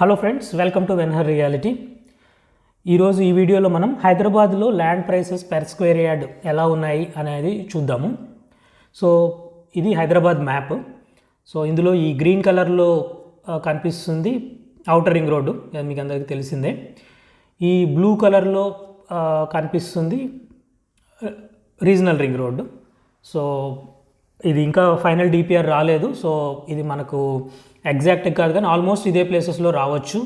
Hello friends, welcome to వెన్హర్ reality. ఈరోజు ఈ వీడియోలో మనం హైదరాబాద్లో land prices per square yard ఎలా ఉన్నాయి అనేది చూద్దాము. సో ఇది హైదరాబాద్ మ్యాప్. సో ఇందులో ఈ గ్రీన్ కలర్లో కనిపిస్తుంది ఔటర్ రింగ్ రోడ్డు, మీకు అందరికీ తెలిసిందే. ఈ బ్లూ కలర్లో కనిపిస్తుంది రీజనల్ రింగ్ రోడ్డు. సో ఇది ఇంకా ఫైనల్ డిపిఆర్ రాలేదు. సో ఇది మనకు ఎగ్జాక్ట్ కాదు కానీ ఆల్మోస్ట్ ఇదే ప్లేసెస్లో రావచ్చు.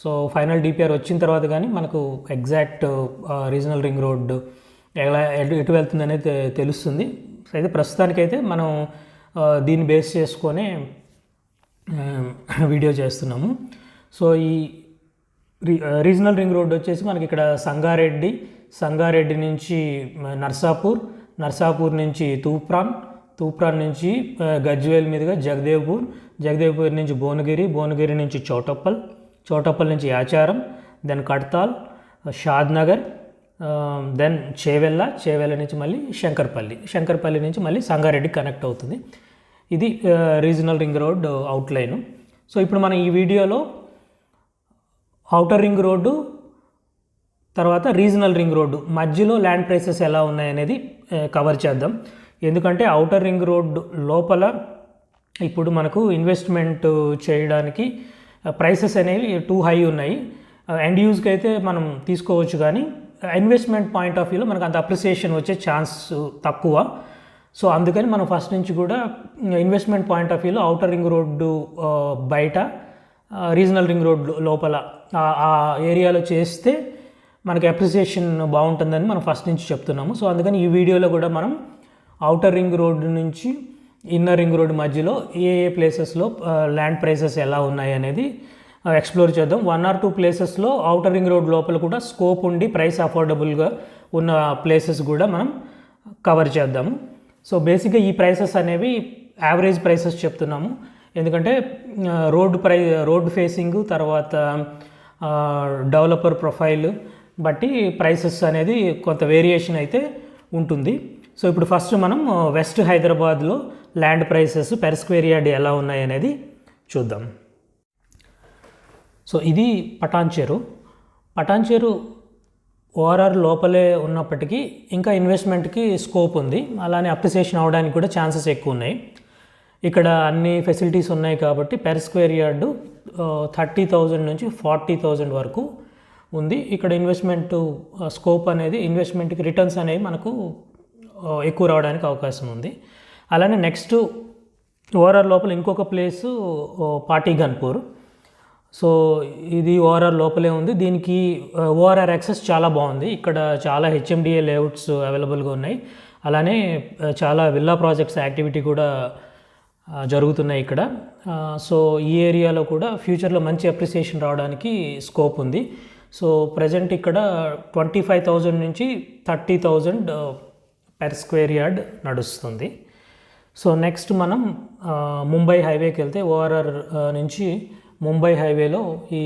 సో ఫైనల్ డిపిఆర్ వచ్చిన తర్వాత కానీ మనకు ఎగ్జాక్ట్ రీజనల్ రింగ్ రోడ్ ఎటు వెళ్తుంది అనేది తెలుస్తుంది. సో అయితే ప్రస్తుతానికైతే మనం దీన్ని బేస్ చేసుకొని వీడియో చేస్తున్నాము. సో ఈ రీజనల్ రింగ్ రోడ్ వచ్చేసి మనకి ఇక్కడ సంగారెడ్డి నుంచి నర్సాపూర్ నుంచి తూప్రాన్ నుంచి గజ్వేల్ మీదుగా జగదేవ్పూర్ నుంచి భువనగిరి నుంచి చౌటప్పల్ నుంచి యాచారం, దెన్ కడ్తాల్, షాద్నగర్, దెన్ చేవెళ్ళ నుంచి మళ్ళీ శంకర్పల్లి నుంచి మళ్ళీ సంగారెడ్డి కనెక్ట్ అవుతుంది. ఇది regional ring road outline. So ఇప్పుడు మనం ఈ వీడియోలో ఔటర్ రింగ్ రోడ్డు తర్వాత రీజనల్ రింగ్ రోడ్డు మధ్యలో ల్యాండ్ ప్రైసెస్ ఎలా ఉన్నాయనేది కవర్ చేద్దాం. ఎందుకంటే ఔటర్ రింగ్ రోడ్ లోపల ఇప్పుడు మనకు ఇన్వెస్ట్మెంట్ చేయడానికి ప్రైసెస్ అనేవి టూ హై ఉన్నాయి. ఎండ్ యూజ్కి అయితే మనం తీసుకోవచ్చు, కానీ ఇన్వెస్ట్మెంట్ పాయింట్ ఆఫ్ వ్యూలో మనకు అంత అప్రిసియేషన్ వచ్చే ఛాన్స్ తక్కువ. సో అందుకని మనం ఫస్ట్ నుంచి కూడా ఇన్వెస్ట్మెంట్ పాయింట్ ఆఫ్ వ్యూలో ఔటర్ రింగ్ రోడ్డు బయట, రీజనల్ రింగ్ రోడ్ లోపల ఆ ఏరియాలో చేస్తే మనకి అప్రిసియేషన్ బాగుంటుందని మనం ఫస్ట్ నుంచి చెప్తున్నాము. సో అందుకని ఈ వీడియోలో కూడా మనం ఔటర్ రింగ్ రోడ్ నుంచి ఇన్నర్ రింగ్ రోడ్ మధ్యలో ఏ ప్లేసెస్లో ల్యాండ్ ప్రైసెస్ ఎలా ఉన్నాయి అనేది ఎక్స్ప్లోర్ చేద్దాం. 1 or 2 ప్లేసెస్లో ఔటర్ రింగ్ రోడ్ లోపల కూడా స్కోప్ ఉండి ప్రైస్ అఫోర్డబుల్గా ఉన్న ప్లేసెస్ కూడా మనం కవర్ చేద్దాము. సో బేసిక్గా ఈ ప్రైసెస్ అనేవి యావరేజ్ ప్రైసెస్ చెప్తున్నాము. ఎందుకంటే రోడ్ ఫేసింగ్ తర్వాత డెవలపర్ ప్రొఫైల్ బట్టి ప్రైసెస్ అనేది కొంత వేరియేషన్ అయితే ఉంటుంది. సో ఇప్పుడు ఫస్ట్ మనం వెస్ట్ హైదరాబాద్లో land prices per square yard ఎలా ఉన్నాయి అనేది చూద్దాం. సో ఇది పటాన్చేరు ఓఆర్ఆర్ లోపలే ఉన్నప్పటికీ ఇంకా ఇన్వెస్ట్మెంట్కి స్కోప్ ఉంది. అలానే అప్రిసియేషన్ అవడానికి కూడా ఛాన్సెస్ ఎక్కువ ఉన్నాయి. ఇక్కడ అన్ని ఫెసిలిటీస్ ఉన్నాయి కాబట్టి పెర్ స్క్వేర్ యార్డు 30,000 నుంచి 40,000 వరకు ఉంది. ఇక్కడ ఇన్వెస్ట్మెంట్ స్కోప్ అనేది, ఇన్వెస్ట్మెంట్కి రిటర్న్స్ అనేవి మనకు ఎక్కువ రావడానికి అవకాశం ఉంది. అలానే నెక్స్ట్ ఓఆర్ఆర్ లోపల ఇంకొక ప్లేసు పాటిగన్పూర్. సో ఇది ఓఆర్ఆర్ లోపలే ఉంది. దీనికి ఓఆర్ఆర్ యాక్సెస్ చాలా బాగుంది. ఇక్కడ చాలా హెచ్ఎండిఏ లేఅవుట్స్ అవైలబుల్గా ఉన్నాయి. అలానే చాలా విల్లా ప్రాజెక్ట్స్ యాక్టివిటీ కూడా జరుగుతున్నాయి ఇక్కడ. సో ఈ ఏరియాలో కూడా ఫ్యూచర్లో మంచి అప్రిసియేషన్ రావడానికి స్కోప్ ఉంది. సో ప్రజెంట్ ఇక్కడ 25,000 నుంచి 30,000 పెర్ స్క్వేర్ యార్డ్ నడుస్తుంది. సో నెక్స్ట్ మనం ముంబై హైవేకి వెళ్తే ఓఆర్ఆర్ నుంచి ముంబై హైవేలో ఈ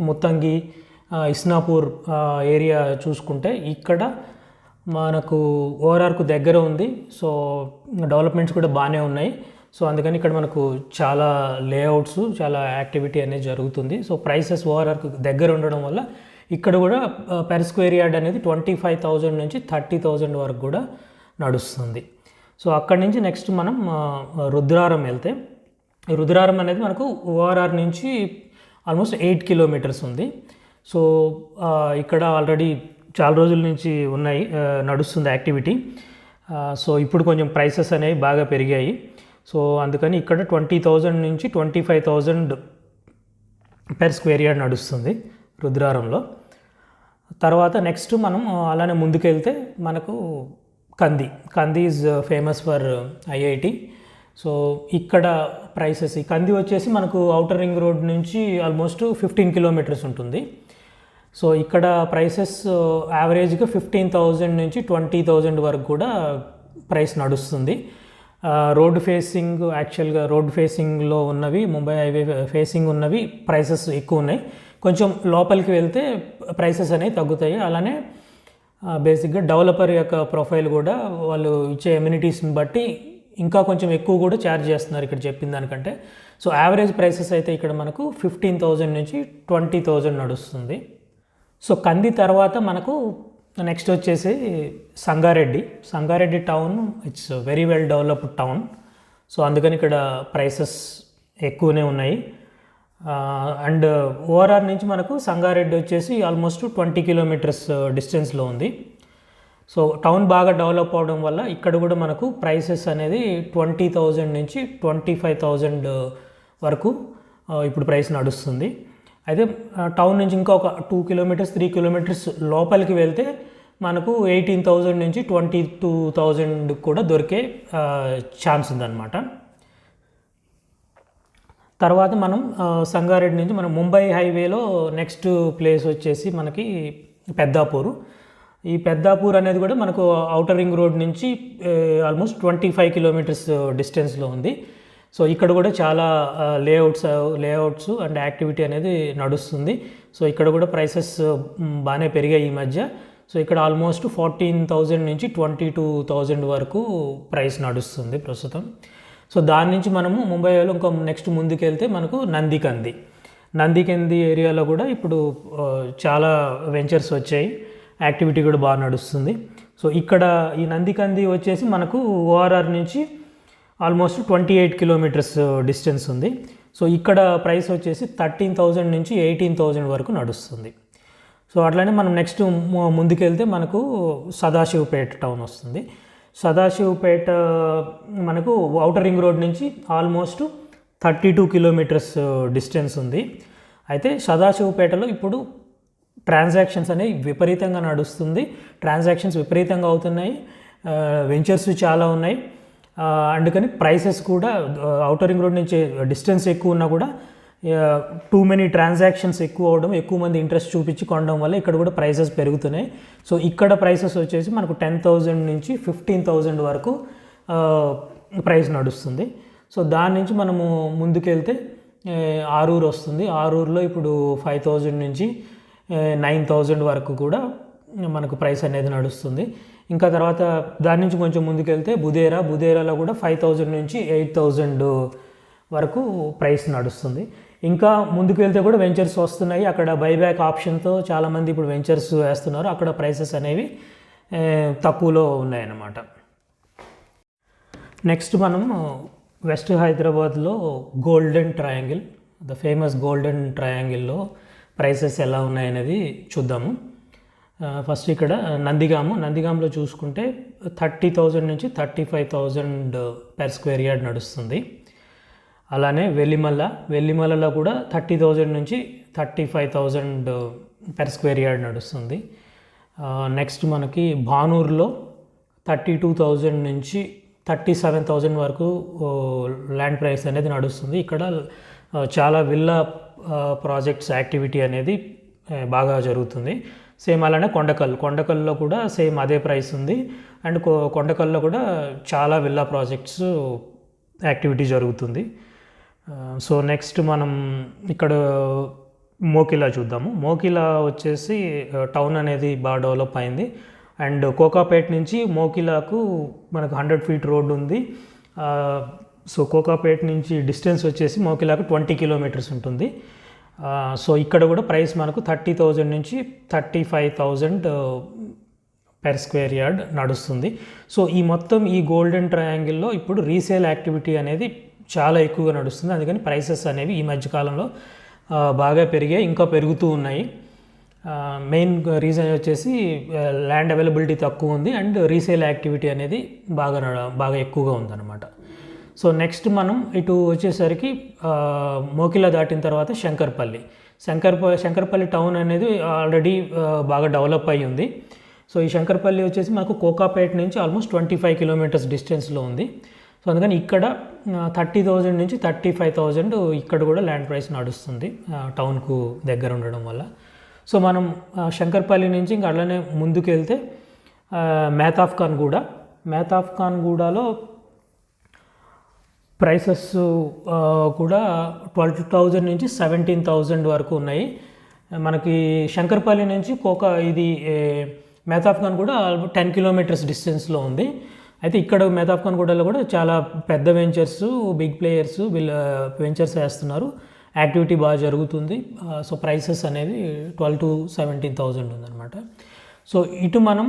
ముత్తంగి, ఇస్నాపూర్ ఏరియా చూసుకుంటే ఇక్కడ మనకు ఓఆర్ఆర్కు దగ్గర ఉంది. సో డెవలప్మెంట్స్ కూడా బాగానే ఉన్నాయి. సో అందుకని ఇక్కడ మనకు చాలా లేఅవుట్స్, చాలా యాక్టివిటీ అనేది జరుగుతుంది. సో ప్రైసెస్ ఓఆర్ఆర్కు దగ్గర ఉండడం వల్ల ఇక్కడ కూడా పెర్ స్క్వేర్ యార్డ్ అనేది 25,000 నుంచి 30,000 వరకు కూడా నడుస్తుంది. సో అక్కడి నుంచి నెక్స్ట్ మనం రుద్రారం వెళ్తే, రుద్రారం అనేది మనకు ఓఆర్ఆర్ నుంచి ఆల్మోస్ట్ 8 కిలోమీటర్స్ ఉంది. సో ఇక్కడ ఆల్రెడీ చాలా రోజుల నుంచి నడుస్తుంది యాక్టివిటీ. సో ఇప్పుడు కొంచెం ప్రైసెస్ అనేవి బాగా పెరిగాయి. సో అందుకని ఇక్కడ 20,000 నుంచి 25,000 పెర్ స్క్వేర్ యార్డ్ నడుస్తుంది రుద్రారంలో. తర్వాత నెక్స్ట్ మనం అలానే ముందుకెళ్తే మనకు కంది is famous for IIT. So ఇక్కడ ప్రైసెస్, ఈ కంది వచ్చేసి మనకు ఔటర్ రింగ్ రోడ్ నుంచి ఆల్మోస్ట్ 15 కిలోమీటర్స్ ఉంటుంది. సో ఇక్కడ ప్రైసెస్ యావరేజ్గా 15,000 నుంచి 20,000 వరకు కూడా ప్రైస్ నడుస్తుంది. రోడ్ ఫేసింగ్లో ఉన్నవి, ముంబై హైవే ఫేసింగ్ ఉన్నవి ప్రైసెస్ ఎక్కువ ఉన్నాయి. కొంచెం లోపలికి వెళ్తే ప్రైసెస్ అనేవి తగ్గుతాయి. అలానే బేసిక్గా డెవలపర్ యొక్క ప్రొఫైల్ కూడా వాళ్ళు ఇచ్చే ఎమ్యూనిటీస్ని బట్టి ఇంకా కొంచెం ఎక్కువ కూడా ఛార్జ్ చేస్తున్నారు ఇక్కడ చెప్పిన దానికంటే. సో యావరేజ్ ప్రైసెస్ అయితే ఇక్కడ మనకు 15,000 నుంచి 20,000 నడుస్తుంది. సో కంది తర్వాత మనకు నెక్స్ట్ వచ్చేసి Sangareddy town it's very well developed town. So అందుకని ఇక్కడ ప్రైసెస్ ఎక్కువనే ఉన్నాయి. అండ్ ఓఆర్ఆర్ నుంచి మనకు సంగారెడ్డి వచ్చేసి ఆల్మోస్ట్ 20 కిలోమీటర్స్ డిస్టెన్స్లో ఉంది. సో టౌన్ బాగా డెవలప్ అవడం వల్ల ఇక్కడ కూడా మనకు ప్రైసెస్ అనేది 20,000 నుంచి 25,000 వరకు ఇప్పుడు ప్రైస్ నడుస్తుంది. అయితే టౌన్ నుంచి ఇంకా ఒక 2 కిలోమీటర్స్ 3 కిలోమీటర్స్ లోపలికి వెళ్తే మనకు 18,000 నుంచి 22,000 కూడా దొరికే ఛాన్స్ ఉందన్నమాట. తర్వాత మనం సంగారెడ్డి నుంచి మనం ముంబై హైవేలో నెక్స్ట్ ప్లేస్ వచ్చేసి మనకి పెద్దాపూర్. ఈ పెద్దాపూర్ అనేది కూడా మనకు ఔటర్ రింగ్ రోడ్ నుంచి ఆల్మోస్ట్ 25 కిలోమీటర్స్ డిస్టెన్స్లో ఉంది. సో ఇక్కడ కూడా చాలా లేఅవుట్స్ అండ్ యాక్టివిటీ అనేది నడుస్తుంది. సో ఇక్కడ కూడా ప్రైసెస్ బాగానే పెరిగాయి ఈ మధ్య. సో ఇక్కడ ఆల్మోస్ట్ 14,000 నుంచి 22,000 వరకు ప్రైస్ నడుస్తుంది ప్రస్తుతం. సో దాని నుంచి మనము ముంబైలో ఇంకా నెక్స్ట్ ముందుకెళ్తే మనకు నందికంది ఏరియాలో కూడా ఇప్పుడు చాలా వెంచర్స్ వచ్చాయి, యాక్టివిటీ కూడా బాగా నడుస్తుంది. సో ఇక్కడ ఈ నందికంది వచ్చేసి మనకు ఓఆర్ఆర్ నుంచి ఆల్మోస్ట్ 28 కిలోమీటర్స్ డిస్టెన్స్ ఉంది. సో ఇక్కడ ప్రైస్ వచ్చేసి 13,000 నుంచి 18,000 వరకు నడుస్తుంది. సో అట్లానే మనం నెక్స్ట్ ముందుకెళ్తే మనకు సదాశివపేట టౌన్ వస్తుంది. సదాశివపేట మనకు ఔటర్ రింగ్ రోడ్ నుంచి ఆల్మోస్ట్ 32 కిలోమీటర్స్ డిస్టెన్స్ ఉంది. అయితే సదాశివపేటలో ఇప్పుడు ట్రాన్సాక్షన్స్ అనేవి విపరీతంగా అవుతున్నాయి, వెంచర్స్ చాలా ఉన్నాయి. అందుకని ప్రైసెస్ కూడా ఔటర్ రింగ్ రోడ్ నుంచి డిస్టెన్స్ ఎక్కువ ఉన్నా కూడా టూ మెనీ ట్రాన్సాక్షన్స్ ఎక్కువ అవడం, ఎక్కువ మంది ఇంట్రెస్ట్ చూపించి కొనడం వల్ల ఇక్కడ కూడా ప్రైసెస్ పెరుగుతున్నాయి. సో ఇక్కడ ప్రైసెస్ వచ్చేసి మనకు 10,000 నుంచి 15,000 వరకు ప్రైస్ నడుస్తుంది. సో దాని నుంచి మనము ముందుకెళ్తే ఆరూరు వస్తుంది. ఆరూరులో ఇప్పుడు 5,000 నుంచి 9,000 వరకు కూడా మనకు ప్రైస్ అనేది నడుస్తుంది. ఇంకా తర్వాత దాని నుంచి కొంచెం ముందుకెళ్తే బుదేరాలో కూడా 5,000 నుంచి 8,000 వరకు ప్రైస్ నడుస్తుంది. ఇంకా ముందుకు వెళ్తే కూడా వెంచర్స్ వస్తున్నాయి. అక్కడ బైబ్యాక్ ఆప్షన్తో చాలామంది ఇప్పుడు వెంచర్స్ వేస్తున్నారు. అక్కడ ప్రైసెస్ అనేవి తక్కువలో ఉన్నాయన్నమాట. నెక్స్ట్ మనం వెస్ట్ హైదరాబాద్లో ద ఫేమస్ గోల్డెన్ ట్రయాంగిల్లో ప్రైసెస్ ఎలా ఉన్నాయనేది చూద్దాము. ఫస్ట్ ఇక్కడ నందిగాంలో చూసుకుంటే 30,000 నుంచి 35,000 per square yard నడుస్తుంది. అలానే వెల్లిమలలో కూడా 30,000 నుంచి 35,000 per square yard నడుస్తుంది. నెక్స్ట్ మనకి భానూరులో 32,000 నుంచి 37,000 వరకు ల్యాండ్ ప్రైస్ అనేది నడుస్తుంది. ఇక్కడ చాలా విల్లా ప్రాజెక్ట్స్ యాక్టివిటీ అనేది బాగా జరుగుతుంది. సేమ్ అలానే కొండకల్లో కూడా సేమ్ అదే ప్రైస్ ఉంది. అండ్ కొండకల్లో కూడా చాలా విల్లా ప్రాజెక్ట్స్ యాక్టివిటీ జరుగుతుంది. సో నెక్స్ట్ మనం ఇక్కడ మోకిలా చూద్దాము. మోకిలా వచ్చేసి టౌన్ అనేది బాగా డెవలప్ అయింది. అండ్ కోకాపేట్ నుంచి మోకిలాకు మనకు 100 feet రోడ్డు ఉంది. సో కోకాపేట్ నుంచి డిస్టెన్స్ వచ్చేసి మోకిలాకు 20 కిలోమీటర్స్ ఉంటుంది. సో ఇక్కడ కూడా ప్రైస్ మనకు 30,000 నుంచి 35,000 per square yard నడుస్తుంది. సో ఈ మొత్తం ఈ గోల్డెన్ ట్రయాంగిల్లో ఇప్పుడు రీసేల్ యాక్టివిటీ అనేది చాలా ఎక్కువగా నడుస్తుంది. అందుకని ప్రైసెస్ అనేవి ఈ మధ్యకాలంలో బాగా పెరిగాయి, ఇంకా పెరుగుతూ ఉన్నాయి. మెయిన్ రీజన్ వచ్చేసి ల్యాండ్ అవైలబిలిటీ తక్కువ ఉంది అండ్ రీసేల్ యాక్టివిటీ అనేది బాగా ఎక్కువగా ఉందన్నమాట. సో నెక్స్ట్ మనం ఇటు వచ్చేసరికి మోకిలా దాటిన తర్వాత శంకర్పల్లి టౌన్ అనేది ఆల్రెడీ బాగా డెవలప్ అయ్యి ఉంది. సో ఈ శంకర్పల్లి వచ్చేసి మనకు కోకాపేట నుంచి ఆల్మోస్ట్ 25 కిలోమీటర్స్ డిస్టెన్స్లో ఉంది. సో అందుకని ఇక్కడ 30,000 నుంచి 35,000 ఇక్కడ కూడా ల్యాండ్ ప్రైస్ నడుస్తుంది టౌన్కు దగ్గర ఉండడం వల్ల. సో మనం శంకర్పల్లి నుంచి ఇంకా అట్లనే ముందుకు వెళ్తే మేతాఫ్ ఖాన్ గూడలో ప్రైసెస్ కూడా 12,000 నుంచి 17,000 వరకు ఉన్నాయి. మనకి శంకర్పల్లి నుంచి మేతాఫ్ ఖాన్ కూడా 10 కిలోమీటర్స్ డిస్టెన్స్లో ఉంది. అయితే ఇక్కడ మేతాఫ్ఖాన్గూడలో కూడా చాలా పెద్ద వెంచర్స్, బిగ్ ప్లేయర్స్ వెంచర్స్ వేస్తున్నారు. యాక్టివిటీ బాగా జరుగుతుంది. సో ప్రైసెస్ అనేవి 12,000 to 17,000 ఉందన్నమాట. సో ఇటు మనం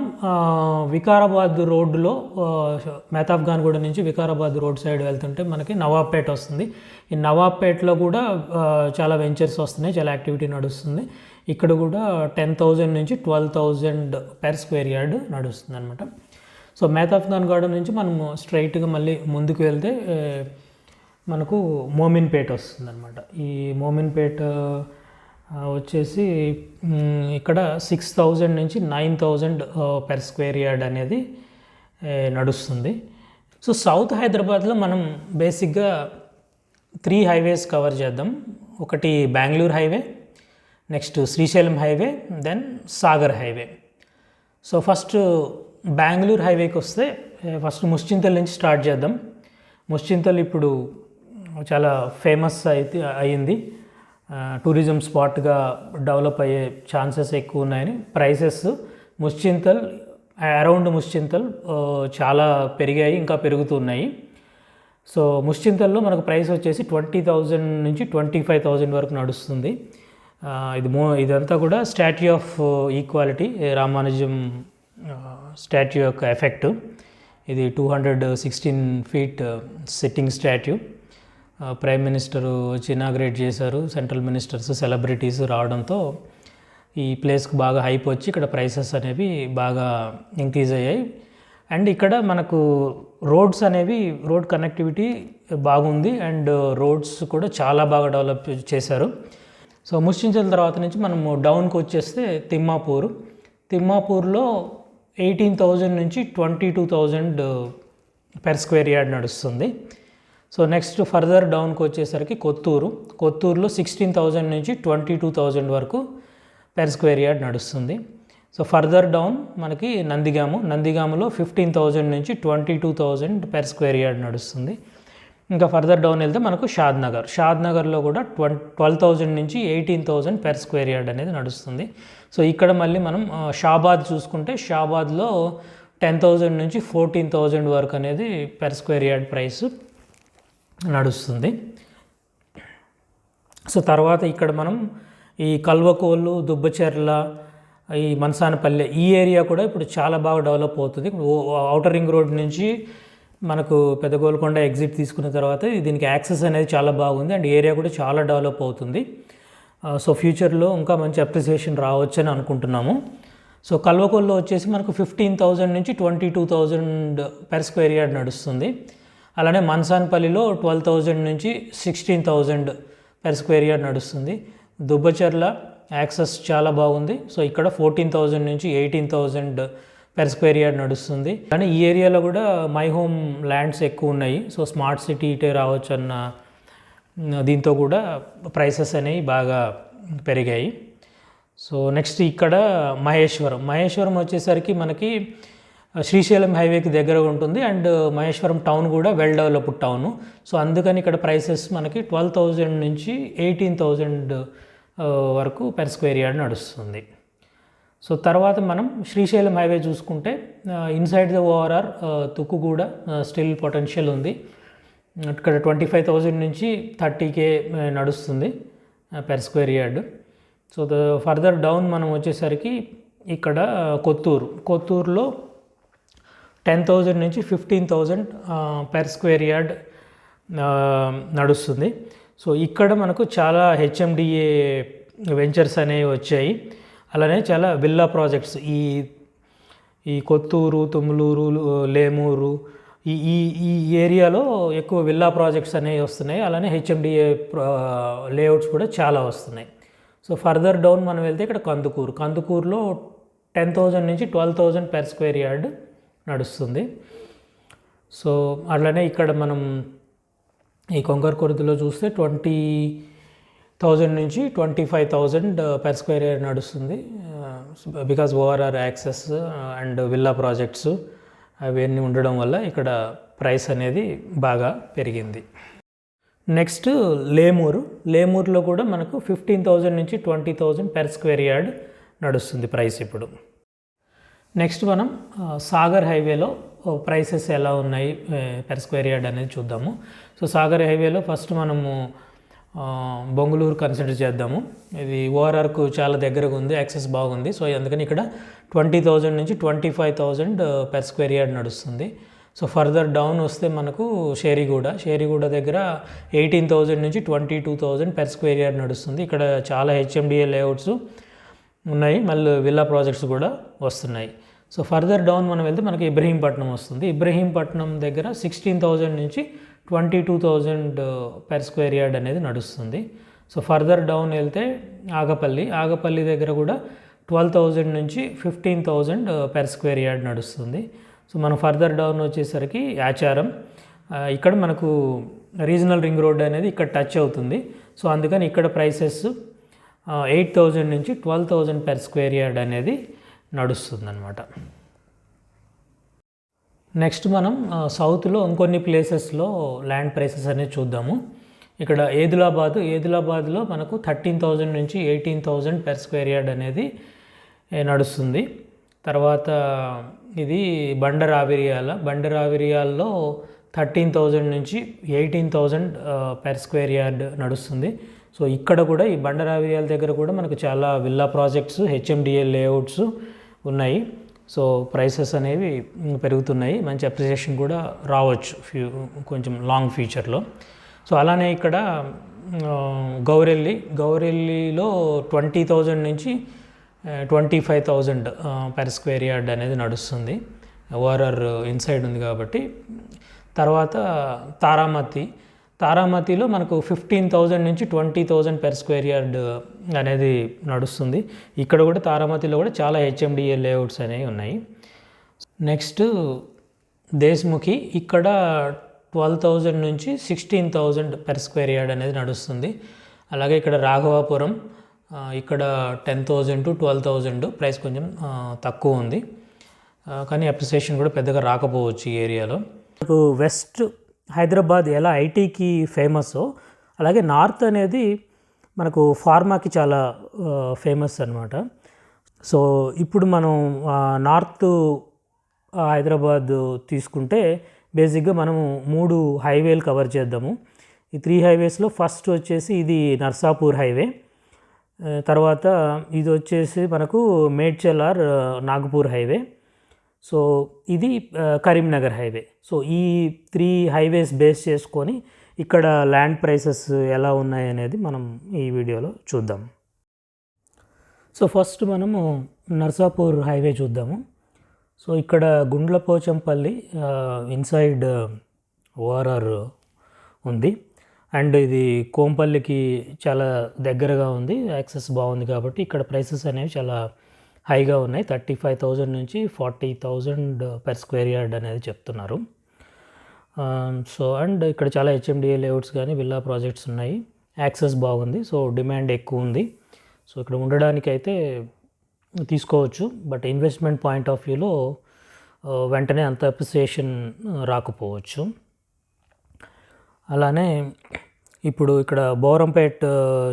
వికారాబాద్ రోడ్డులో మేతాఫ్ఖాన్గూడ నుంచి వికారాబాద్ రోడ్ సైడ్ వెళ్తుంటే మనకి నవాబ్పేట వస్తుంది. ఈ నవాబ్పేటలో కూడా చాలా వెంచర్స్ వస్తున్నాయి, చాలా యాక్టివిటీ నడుస్తుంది. ఇక్కడ కూడా 10,000 నుంచి 12,000 per square yard నడుస్తుంది అనమాట. సో మేతాఫ్ఖాన్గూడ నుంచి మనము స్ట్రైట్గా మళ్ళీ ముందుకు వెళ్తే మనకు మోమిన్పేట వస్తుంది అనమాట. ఈ మోమిన్పేట వచ్చేసి ఇక్కడ 6,000 నుంచి 9,000 per square yard అనేది నడుస్తుంది. సో సౌత్ హైదరాబాద్లో మనం బేసిక్గా 3 హైవేస్ కవర్ చేద్దాం. ఒకటి Bengaluru highway, next Srisailam highway, then Sagar highway. So first Bengaluru హైవేకి వస్తే ఫస్ట్ ముష్చింతల్ నుంచి స్టార్ట్ చేద్దాం. ముష్చింతల్ ఇప్పుడు చాలా ఫేమస్ అయింది, టూరిజం స్పాట్గా డెవలప్ అయ్యే ఛాన్సెస్ ఎక్కువ ఉన్నాయని. ప్రైసెస్ ముష్చింతల్ అరౌండ్ ముష్చింతల్ చాలా పెరిగాయి, ఇంకా పెరుగుతున్నాయి. సో ముష్చింతల్లో మనకు ప్రైస్ వచ్చేసి 20,000 నుంచి 25,000 వరకు నడుస్తుంది. ఇదంతా కూడా statue of equality, Ramanujam statue యొక్క ఎఫెక్ట్. ఇది 216 feet sitting statue. Prime minister వచ్చి ఇనాగ్రేట్ చేశారు. సెంట్రల్ మినిస్టర్స్, సెలబ్రిటీస్ రావడంతో ఈ ప్లేస్కి బాగా హైప్ వచ్చి ఇక్కడ ప్రైసెస్ అనేవి బాగా ఇంక్రీజ్ అయ్యాయి. అండ్ ఇక్కడ మనకు రోడ్స్ అనేవి, రోడ్ కనెక్టివిటీ బాగుంది అండ్ రోడ్స్ కూడా చాలా బాగా డెవలప్ చేశారు. సో ముష్చించల్ తర్వాత నుంచి మనము డౌన్కి వచ్చేస్తే తిమ్మాపూర్లో 18,000 నుంచి 22,000 per square yard నడుస్తుంది. సో నెక్స్ట్ ఫర్దర్ డౌన్కి వచ్చేసరికి కొత్తూరులో 16,000 నుంచి 22,000 వరకు per square yard నడుస్తుంది. సో ఫర్దర్ డౌన్ మనకి నందిగామలో 15,000 నుంచి 22,000 per square yard నడుస్తుంది. ఇంకా ఫర్దర్ డౌన్ వెళ్తే మనకు షాద్నగర్లో కూడా 12,000 నుంచి 18,000 per square yard అనేది నడుస్తుంది. సో ఇక్కడ మళ్ళీ మనం షాబాద్ చూసుకుంటే షాబాద్లో 10,000 నుంచి 14,000 వరకు అనేది per square yard ప్రైస్ నడుస్తుంది. సో తర్వాత ఇక్కడ మనం ఈ కల్వకోలు, దుబ్బచెర్ల, ఈ మనసానపల్లె ఈ ఏరియా కూడా ఇప్పుడు చాలా బాగా డెవలప్ అవుతుంది. ఔటర్ రింగ్ రోడ్ నుంచి మనకు పెద్ద గోల్కొండ ఎగ్జిట్ తీసుకున్న తర్వాత దీనికి యాక్సెస్ అనేది చాలా బాగుంది అండ్ ఏరియా కూడా చాలా డెవలప్ అవుతుంది. సో ఫ్యూచర్లో ఇంకా మంచి అప్రిసియేషన్ రావచ్చని అనుకుంటున్నాము. సో కల్వకోల్లో వచ్చేసి మనకు 15,000 నుంచి 22,000 per square yard నడుస్తుంది. అలానే మనసానపల్లిలో 12,000 నుంచి 16,000 per square yard నడుస్తుంది. దుబ్బచెర్ల యాక్సెస్ చాలా బాగుంది. సో ఇక్కడ 14,000 నుంచి 18,000 per square yard నడుస్తుంది. కానీ ఈ ఏరియాలో కూడా మై హోమ్ ల్యాండ్స్ ఎక్కువ ఉన్నాయి. సో స్మార్ట్ సిటీ ఇటే రావచ్చు అన్న దీంతో కూడా ప్రైసెస్ అనేవి బాగా పెరిగాయి. సో నెక్స్ట్ ఇక్కడ మహేశ్వరం వచ్చేసరికి మనకి శ్రీశైలం హైవేకి దగ్గర ఉంటుంది అండ్ మహేశ్వరం టౌన్ కూడా వెల్ డెవలప్డ్ టౌను. సో అందుకని ఇక్కడ ప్రైసెస్ మనకి 12,000 నుంచి 18,000 వరకు per square yard నడుస్తుంది. సో తర్వాత మనం శ్రీశైలం హైవే చూసుకుంటే inside the ORR Tukkuguda still potential ఉంది. ఇక్కడ 25,000 నుంచి 30K నడుస్తుంది per square yard. So further down మనం వచ్చేసరికి ఇక్కడ కొత్తూరులో 10,000 నుంచి 15,000 per square yard నడుస్తుంది. సో ఇక్కడ మనకు చాలా హెచ్ఎండిఏ వెంచర్స్ అనేవి వచ్చాయి. అలానే చాలా విల్లా ప్రాజెక్ట్స్ ఈ కొత్తూరు, తుమ్లూరు, లేమూరు ఈ ఏరియాలో ఎక్కువ విల్లా ప్రాజెక్ట్స్ అనేవి వస్తున్నాయి. అలానే హెచ్ఎండిఏ లేఅవుట్స్ కూడా చాలా వస్తున్నాయి. సో ఫర్దర్ డౌన్ మనం వెళ్తే ఇక్కడ కందుకూరులో 10,000 నుంచి 12,000 per square yard నడుస్తుంది. సో అట్లనే ఇక్కడ మనం ఈ కొంకర్కొర్తిలో చూస్తే 20,000 నుంచి 25,000 per square yard నడుస్తుంది. Because ORR access and villa projects అవన్నీ ఉండడం వల్ల ఇక్కడ ప్రైస్ అనేది బాగా పెరిగింది. నెక్స్ట్ లేమూరులో కూడా మనకు 15,000 నుంచి 20,000 per square yard నడుస్తుంది ప్రైస్ ఇప్పుడు. నెక్స్ట్ మనం సాగర్ హైవేలో ప్రైసెస్ ఎలా ఉన్నాయి పెర్ స్క్వేర్ యార్డ్ అనేది చూద్దాము. సో సాగర్ హైవేలో ఫస్ట్ మనము బొంగుళూరు కన్సిడర్ చేద్దాము. ఇది ఓఆర్ఆర్కు చాలా దగ్గరగా ఉంది, యాక్సెస్ బాగుంది. సో అందుకని ఇక్కడ 20,000 నుంచి 25,000 పెర్ స్క్వేర్ యార్డ్ నడుస్తుంది. సో ఫర్దర్ డౌన్ వస్తే మనకు షేరిగూడ దగ్గర 18,000 నుంచి 22,000 పెర్ స్క్వేర్ యార్డ్ నడుస్తుంది. ఇక్కడ చాలా హెచ్ఎండిఏ లేఅవుట్స్ ఉన్నాయి, మళ్ళీ విల్లా ప్రాజెక్ట్స్ కూడా వస్తున్నాయి. సో ఫర్దర్ డౌన్ మనం వెళ్తే మనకి ఇబ్రహీంపట్నం వస్తుంది. ఇబ్రహీంపట్నం దగ్గర 16,000 నుంచి 22,000 పెర్ స్క్వేర్ యార్డ్ అనేది నడుస్తుంది. సో ఫర్దర్ డౌన్ వెళ్తే ఆగపల్లి దగ్గర కూడా 12,000 నుంచి 15,000 పెర్ స్క్వేర్ యార్డ్ నడుస్తుంది. సో మనం ఫర్దర్ డౌన్ వచ్చేసరికి ఆచారం, ఇక్కడ మనకు రీజనల్ రింగ్ రోడ్ అనేది ఇక్కడ టచ్ అవుతుంది. సో అందుకని ఇక్కడ ప్రైసెస్ 8,000 నుంచి 12,000 పెర్ స్క్వేర్ యార్డ్ అనేది నడుస్తుంది అన్నమాట. నెక్స్ట్ మనం సౌత్లో ఇంకొన్ని ప్లేసెస్లో ల్యాండ్ ప్రైసెస్ అనేది చూద్దాము. ఇక్కడ ఏదిలాబాద్లో మనకు 13,000 నుంచి 18,000 పెర్ స్క్వేర్ యార్డ్ అనేది నడుస్తుంది. తర్వాత ఇది బండరావిరియాల్లో 13,000 నుంచి 18,000 పెర్ స్క్వేర్ యార్డ్ నడుస్తుంది. సో ఇక్కడ కూడా ఈ బండరావిరియాల దగ్గర కూడా మనకు చాలా విల్లా ప్రాజెక్ట్స్, హెచ్ఎండిఏ లేఅవుట్స్ ఉన్నాయి. సో ప్రైసెస్ అనేవి పెరుగుతున్నాయి, మంచి అప్రిసియేషన్ కూడా రావచ్చు కొంచెం లాంగ్ ఫ్యూచర్లో. సో అలానే ఇక్కడ గౌరెల్లిలో 20,000 నుంచి 25,000 పెర్ స్క్వేర్ యార్డ్ అనేది నడుస్తుంది. ఓఆర్ఆర్ ఇన్సైడ్ ఉంది కాబట్టి. తర్వాత తారామతిలో మనకు 15,000 నుంచి 20,000 పెర్ స్క్వేర్ యార్డ్ అనేది నడుస్తుంది. ఇక్కడ కూడా తారామతిలో కూడా చాలా హెచ్ఎండిఏ లేఅవుట్స్ అనేవి ఉన్నాయి. నెక్స్ట్ దేశ్ముఖి, ఇక్కడ 12,000 నుంచి 16,000 పెర్ స్క్వేర్ యార్డ్ అనేది నడుస్తుంది. అలాగే ఇక్కడ రాఘవాపురం, ఇక్కడ 10,000 టు 12,000 ప్రైస్ కొంచెం తక్కువ ఉంది, కానీ అప్రిసియేషన్ కూడా పెద్దగా రాకపోవచ్చు ఈ ఏరియాలో. మనకు వెస్ట్ హైదరాబాద్ ఎలా ఐటీకి ఫేమస్, అలాగే నార్త్ అనేది మనకు ఫార్మాకి చాలా ఫేమస్ అనమాట. సో ఇప్పుడు మనం నార్త్ హైదరాబాద్ తీసుకుంటే బేసిక్గా మనము 3 హైవేలు కవర్ చేద్దాము. ఈ 3 హైవేస్లో ఫస్ట్ వచ్చేసి ఇది నర్సాపూర్ హైవే, తర్వాత ఇది వచ్చేసి మనకు Medchal or Nagpur highway, so ఇది కరీంనగర్ హైవే. సో ఈ 3 హైవేస్ బేస్ చేసుకొని ఇక్కడ ల్యాండ్ ప్రైసెస్ ఎలా ఉన్నాయి అనేది మనం ఈ వీడియోలో చూద్దాం. సో ఫస్ట్ మనము నర్సాపూర్ హైవే చూద్దాము. సో ఇక్కడ గుండ్లపోచంపల్లి ఇన్సైడ్ ఓఆర్ఆర్ ఉంది, అండ్ ఇది కోంపల్లికి చాలా దగ్గరగా ఉంది, యాక్సెస్ బాగుంది కాబట్టి ఇక్కడ ప్రైసెస్ అనేవి చాలా హైగా ఉన్నాయి. 35,000 నుంచి 40,000 పెర్ స్క్వేర్ యార్డ్ అనేది చెప్తున్నారు. సో అండ్ ఇక్కడ చాలా హెచ్ఎండిఏ లేఅవుట్స్ కానీ విల్లా ప్రాజెక్ట్స్ ఉన్నాయి, యాక్సెస్ బాగుంది, సో డిమాండ్ ఎక్కువ ఉంది. సో ఇక్కడ ఉండడానికి అయితే తీసుకోవచ్చు, బట్ ఇన్వెస్ట్మెంట్ పాయింట్ ఆఫ్ వ్యూలో వెంటనే అంత అప్రిసియేషన్ రాకపోవచ్చు. అలానే ఇప్పుడు ఇక్కడ బౌరంపేట్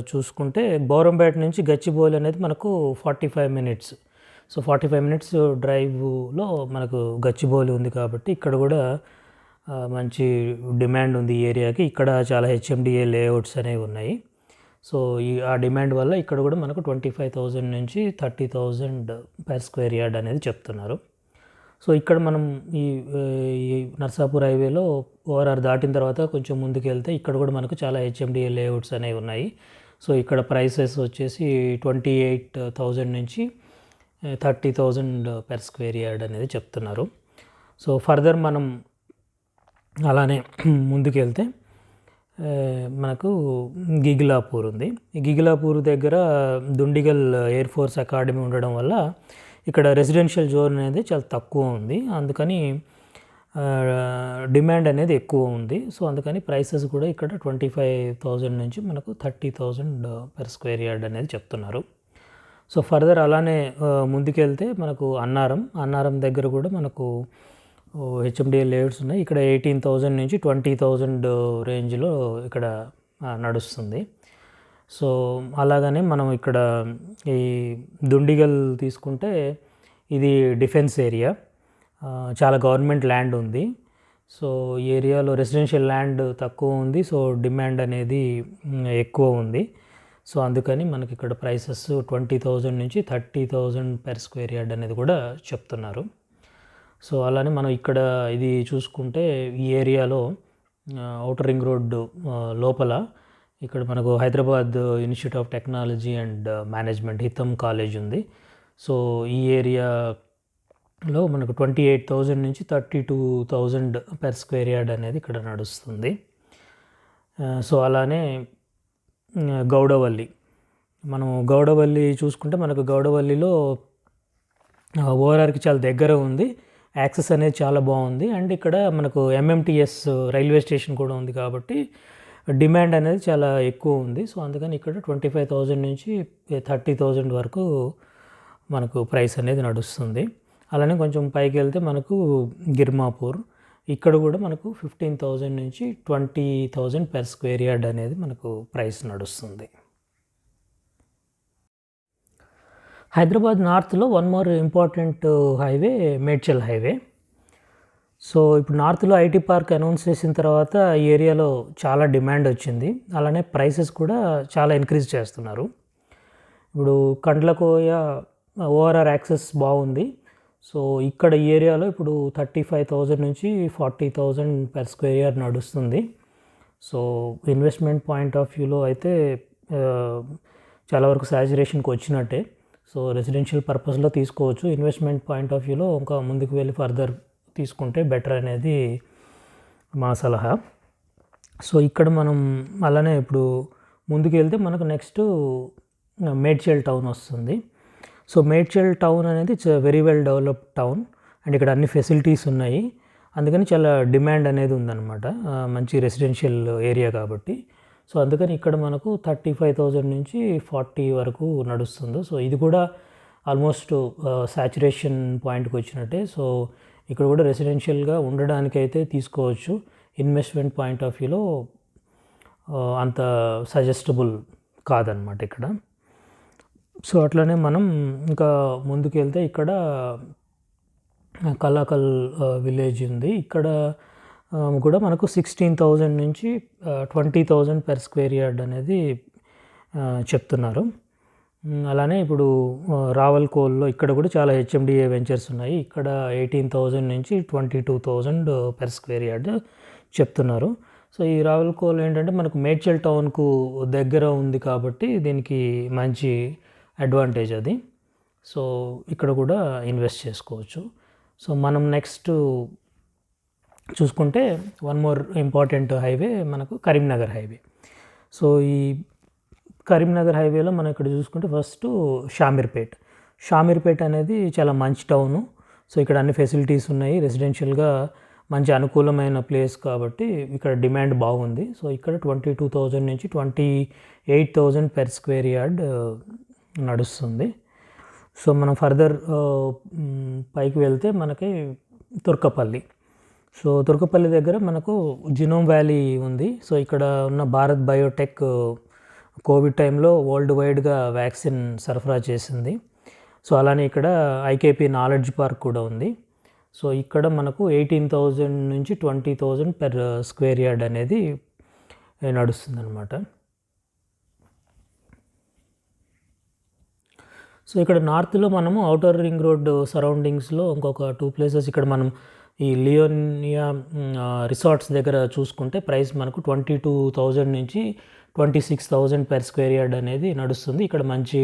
చూసుకుంటే బౌరంపేట నుంచి గచ్చిబౌలి అనేది మనకు 45 మినిట్స్. సో 45 మినిట్స్ డ్రైవ్లో మనకు గచ్చిబౌలి ఉంది కాబట్టి ఇక్కడ కూడా మంచి డిమాండ్ ఉంది ఈ ఏరియాకి. ఇక్కడ చాలా హెచ్ఎండిఏ లేఅవుట్స్ అనేవి ఉన్నాయి. సో ఆ డిమాండ్ వల్ల ఇక్కడ కూడా మనకు 25,000 నుంచి 30,000 పెర్ స్క్వేర్ యార్డ్ అనేది చెప్తున్నారు. సో ఇక్కడ మనం ఈ నర్సాపూర్ హైవేలో ఓఆర్ఆర్ దాటిన తర్వాత కొంచెం ముందుకు వెళ్తే ఇక్కడ కూడా మనకు చాలా హెచ్ఎండిఏ లేఅవుట్స్ అనేవి ఉన్నాయి. సో ఇక్కడ ప్రైసెస్ వచ్చేసి 28,000 నుంచి 30,000 పెర్ స్క్వేర్ యార్డ్ అనేది చెప్తున్నారు. సో ఫర్దర్ మనం అలానే ముందుకు వెళ్తే మనకు గిగిలాపూర్ ఉంది. ఈ గిగిలాపూర్ దగ్గర దుండిగల్ ఎయిర్ ఫోర్స్ అకాడమీ ఉండడం వల్ల ఇక్కడ రెసిడెన్షియల్ జోన్ అనేది చాలా తక్కువ ఉంది, అందుకని డిమాండ్ అనేది ఎక్కువ ఉంది. సో అందుకని ప్రైసెస్ కూడా ఇక్కడ 25,000 నుంచి మనకు 30,000 పెర్ స్క్వేర్ యార్డ్ అనేది చెప్తున్నారు. సో ఫర్దర్ అలానే ముందుకెళ్తే మనకు అన్నారం దగ్గర కూడా మనకు హెచ్ఎండిఏ లేఅవుట్స్ ఉన్నాయి. ఇక్కడ 18,000 నుంచి 20,000 రేంజ్లో ఇక్కడ నడుస్తుంది. సో అలాగనే మనం ఇక్కడ ఈ దుండిగల్ తీసుకుంటే ఇది డిఫెన్స్ ఏరియా. చాలా గవర్నమెంట్ ల్యాండ్ ఉంది. సో ఈ ఏరియాలో రెసిడెన్షియల్ ల్యాండ్ తక్కువ ఉంది, సో డిమాండ్ అనేది ఎక్కువ ఉంది. సో అందుకని మనకి ఇక్కడ ప్రైసెస్ 20,000 నుంచి 30,000 per square yard అనేది కూడా చెప్తున్నారు. సో అలానే మనం ఇక్కడ ఇది చూసుకుంటే ఈ ఏరియాలో ఔటర్ రింగ్ రోడ్డు లోపల ఇక్కడ మనకు Hyderabad institute of technology and management Hitam college ఉంది. సో ఈ ఏరియాలో మనకు 28,000 నుంచి 32,000 per square yard అనేది ఇక్కడ నడుస్తుంది. సో అలానే గౌడవల్లి, మనం గౌడవల్లి చూసుకుంటే మనకు గౌడవల్లిలో ఓఆర్ఆర్కి చాలా దగ్గర ఉంది, యాక్సెస్ అనేది చాలా బాగుంది. అండ్ ఇక్కడ మనకు ఎంఎంటీఎస్ రైల్వే స్టేషన్ కూడా ఉంది కాబట్టి డిమాండ్ అనేది చాలా ఎక్కువ ఉంది. సో అందుకని ఇక్కడ 25,000 నుంచి 30,000 వరకు మనకు ప్రైస్ అనేది నడుస్తుంది. అలానే కొంచెం పైకి వెళ్తే మనకు గిర్మాపూర్, ఇక్కడ కూడా మనకు 15,000 నుంచి 20,000 per square yard అనేది మనకు ప్రైస్ నడుస్తుంది. హైదరాబాద్ నార్త్లో one more important highway Medchal highway. So ఇప్పుడు నార్త్లో ఐటీ పార్క్ అనౌన్స్ చేసిన తర్వాత ఈ ఏరియాలో చాలా డిమాండ్ వచ్చింది. అలానే ప్రైసెస్ కూడా చాలా ఇంక్రీజ్ చేస్తున్నారు. ఇప్పుడు కండ్లకోయ ఓఆర్ఆర్ యాక్సెస్ బాగుంది. సో ఇక్కడ ఈ ఏరియాలో ఇప్పుడు 35,000 నుంచి 40,000 per square yard నడుస్తుంది. సో ఇన్వెస్ట్మెంట్ పాయింట్ ఆఫ్ వ్యూలో అయితే చాలా వరకు సాచురేషన్కి వచ్చినట్టే. సో రెసిడెన్షియల్ పర్పస్లో తీసుకోవచ్చు. ఇన్వెస్ట్మెంట్ పాయింట్ ఆఫ్ వ్యూలో ఇంకా ముందుకు వెళ్ళి ఫర్దర్ తీసుకుంటే బెటర్ అనేది మా సలహా. సో ఇక్కడ మనం అలానే ఇప్పుడు ముందుకు వెళ్తే మనకు నెక్స్ట్ మేడ్చల్ టౌన్ వస్తుంది. సో మేడ్చల్ టౌన్ అనేది it's very well developed town and ఇక్కడ అన్ని ఫెసిలిటీస్ ఉన్నాయి. అందుకని చాలా డిమాండ్ అనేది ఉందన్నమాట, మంచి రెసిడెన్షియల్ ఏరియా కాబట్టి. సో అందుకని ఇక్కడ మనకు 35,000 నుంచి 40 వరకు నడుస్తుంది. సో ఇది కూడా ఆల్మోస్ట్ సాచురేషన్ పాయింట్కి వచ్చినట్టే. సో ఇక్కడ కూడా రెసిడెన్షియల్గా ఉండడానికైతే తీసుకోవచ్చు. ఇన్వెస్ట్మెంట్ పాయింట్ ఆఫ్ వ్యూలో అంత సజెస్టబుల్ కాదనమాట ఇక్కడ. సో అట్లనే మనం ఇంకా ముందుకు వెళ్తే ఇక్కడ కలాకల్ విలేజ్ ఉంది. ఇక్కడ కూడా మనకు 16,000 నుంచి 20,000 per square yard అనేది చెప్తున్నారు. అలానే ఇప్పుడు రావల్కోల్లో ఇక్కడ కూడా చాలా హెచ్ఎండిఏ వెంచర్స్ ఉన్నాయి. ఇక్కడ 18,000 నుంచి 22,000 per square yard చెప్తున్నారు. సో ఈ రావల్కోల్ ఏంటంటే మనకు మేడ్చల్ టౌన్కు దగ్గర ఉంది కాబట్టి దీనికి మంచి అడ్వాంటేజ్ అది. సో ఇక్కడ కూడా ఇన్వెస్ట్ చేసుకోవచ్చు. సో మనం నెక్స్ట్ చూసుకుంటే వన్ మోర్ ఇంపార్టెంట్ హైవే మనకు కరీంనగర్ హైవే. సో ఈ కరీంనగర్ హైవేలో మనం ఇక్కడ చూసుకుంటే ఫస్ట్ షామీర్పేట్ అనేది చాలా మంచి టౌను. సో ఇక్కడ అన్ని ఫెసిలిటీస్ ఉన్నాయి, రెసిడెన్షియల్గా మంచి అనుకూలమైన ప్లేస్ కాబట్టి ఇక్కడ డిమాండ్ బాగుంది. సో ఇక్కడ 22,000 నుంచి 28,000 per square yard నడుస్తుంది. సో మనం ఫర్దర్ పైకి వెళ్తే మనకి తుర్కపల్లి. సో తుర్కపల్లి దగ్గర మనకు జినోమ్ వ్యాలీ ఉంది. సో ఇక్కడ ఉన్న భారత్ బయోటెక్ కోవిడ్ టైంలో వరల్డ్ వైడ్గా వ్యాక్సిన్ సరఫరా చేసింది. సో అలానే ఇక్కడ ఐకేపీ నాలెడ్జ్ పార్క్ కూడా ఉంది. సో ఇక్కడ మనకు 18,000 నుంచి 20,000 per square yard అనేది నడుస్తుంది అనమాట. సో ఇక్కడ నార్త్లో మనము ఔటర్ రింగ్ రోడ్ సరౌండింగ్స్లో ఇంకొక 2 ప్లేసెస్ ఇక్కడ మనం ఈ లియోనియా రిసార్ట్స్ దగ్గర చూసుకుంటే ప్రైస్ మనకు 22,000 నుంచి 26,000 per square yard అనేది నడుస్తుంది. ఇక్కడ మంచి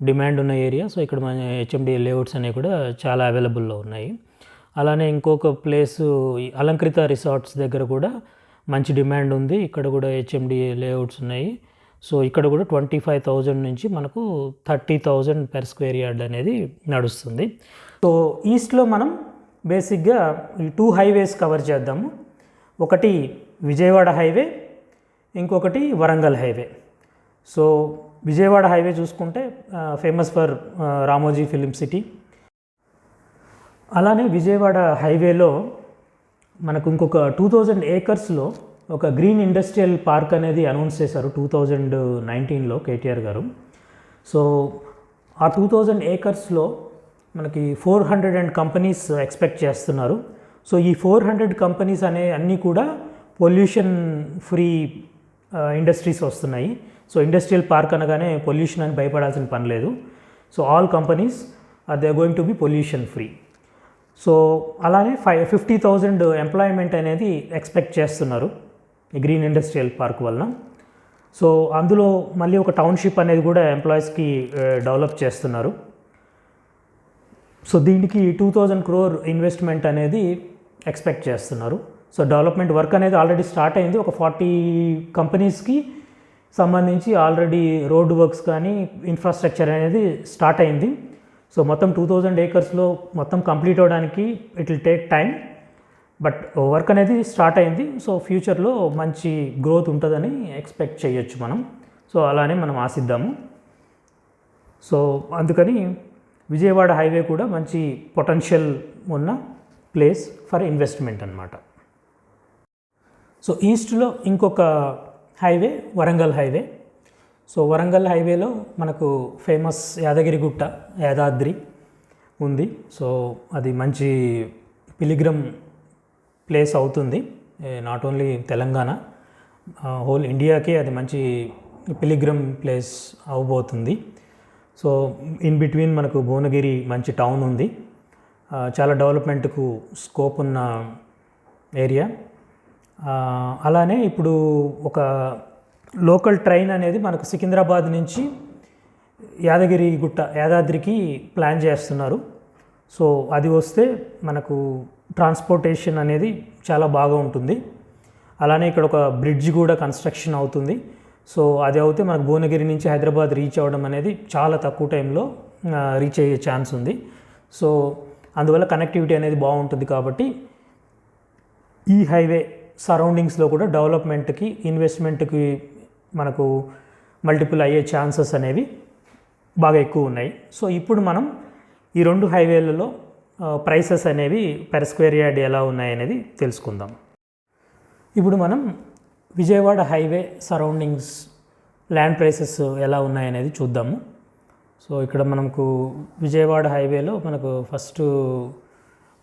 డిమాండ్ ఉన్న ఏరియా. సో ఇక్కడ మన హెచ్ఎండి లేఅవుట్స్ అనేవి కూడా చాలా అవైలబుల్లో ఉన్నాయి. అలానే ఇంకొక ప్లేసు అలంకృత రిసార్ట్స్ దగ్గర కూడా మంచి డిమాండ్ ఉంది. ఇక్కడ కూడా హెచ్ఎండి లేఅవుట్స్ ఉన్నాయి. సో ఇక్కడ కూడా 25,000 నుంచి మనకు 30,000 per square yard అనేది నడుస్తుంది. సో ఈస్ట్లో మనం బేసిక్గా ఈ 2 హైవేస్ కవర్ చేద్దాము. ఒకటి విజయవాడ హైవే, ఇంకొకటి Warangal highway. So Vijayawada highway చూసుకుంటే famous for Ramoji film city. అలానే విజయవాడ హైవేలో మనకు ఇంకొక 2,000 acresలో ఒక గ్రీన్ ఇండస్ట్రియల్ పార్క్ అనేది అనౌన్స్ చేశారు 2019లో కేటీఆర్ గారు. సో ఆ 2,000 acresలో మనకి 400 కంపెనీస్ ఎక్స్పెక్ట్ చేస్తున్నారు. సో ఈ 400 కంపెనీస్ అన్నీ కూడా పొల్యూషన్ ఫ్రీ ఇండస్ట్రీస్ వస్తున్నాయి. సో ఇండస్ట్రియల్ పార్క్ అనగానే పొల్యూషన్ అని భయపడాల్సిన పని లేదు. So all companies they are going to be pollution free. So అలానే 50,000 ఎంప్లాయ్మెంట్ అనేది ఎక్స్పెక్ట్ చేస్తున్నారు ఈ గ్రీన్ ఇండస్ట్రియల్ పార్క్ వలన. సో అందులో మళ్ళీ ఒక టౌన్షిప్ అనేది కూడా ఎంప్లాయీస్కి డెవలప్ చేస్తున్నారు. సో దీనికి 2,000 crore ఇన్వెస్ట్మెంట్ అనేది ఎక్స్పెక్ట్ చేస్తున్నారు. సో డెవలప్మెంట్ వర్క్ అనేది ఆల్రెడీ స్టార్ట్ అయింది. ఒక 40 కంపెనీస్కి సంబంధించి ఆల్రెడీ రోడ్ వర్క్స్ కానీ ఇన్ఫ్రాస్ట్రక్చర్ అనేది స్టార్ట్ అయింది. సో మొత్తం 2,000 acresలో మొత్తం కంప్లీట్ అవ్వడానికి it will take time, but work అనేది స్టార్ట్ అయింది. సో ఫ్యూచర్లో మంచి గ్రోత్ ఉంటుందని ఎక్స్పెక్ట్ చేయొచ్చు మనం. సో అలానే మనం ఆశిద్దాము. సో అందుకని విజయవాడ హైవే కూడా మంచి పొటెన్షియల్ ఉన్న ప్లేస్ ఫర్ ఇన్వెస్ట్మెంట్ అన్నమాట. సో ఈస్ట్లో ఇంకొక highway Warangal highway. So Warangal హైవేలో మనకు ఫేమస్ యాదగిరిగుట్ట, యాదాద్రి ఉంది. సో అది మంచి పిలిగ్రమ్ ప్లేస్ అవుతుంది. నాట్ ఓన్లీ తెలంగాణ, హోల్ ఇండియాకి అది మంచి పిలిగ్రమ్ ప్లేస్ అవబోతుంది. సో ఇన్ బిట్వీన్ మనకు భువనగిరి మంచి టౌన్ ఉంది, చాలా డెవలప్మెంట్కు స్కోప్ ఉన్న ఏరియా. అలానే ఇప్పుడు ఒక లోకల్ ట్రైన్ అనేది మనకు సికింద్రాబాద్ నుంచి యాదాద్రికి ప్లాన్ చేస్తున్నారు. సో అది వస్తే మనకు ట్రాన్స్పోర్టేషన్ అనేది చాలా బాగా ఉంటుంది. అలానే ఇక్కడ ఒక బ్రిడ్జ్ కూడా కన్స్ట్రక్షన్ అవుతుంది. సో అది అయితే మనకు భువనగిరి నుంచి హైదరాబాద్ రీచ్ అవ్వడం అనేది చాలా తక్కువ టైంలో రీచ్ అయ్యే ఛాన్స్ ఉంది. సో అందువల్ల కనెక్టివిటీ అనేది బాగుంటుంది. కాబట్టి ఈ హైవే సరౌండింగ్స్లో కూడా డెవలప్మెంట్కి, ఇన్వెస్ట్మెంట్కి మనకు మల్టిపుల్ అయ్యే ఛాన్సెస్ అనేవి బాగా ఎక్కువ ఉన్నాయి. సో ఇప్పుడు మనం ఈ 2 హైవేలలో ప్రైసెస్ అనేవి పెర్ స్క్వేర్ యార్డ్ ఎలా ఉన్నాయనేది తెలుసుకుందాం. ఇప్పుడు మనం Vijayawada highway surroundings land prices ఎలా ఉన్నాయనేది చూద్దాము. సో ఇక్కడ మనకు విజయవాడ హైవేలో మనకు ఫస్ట్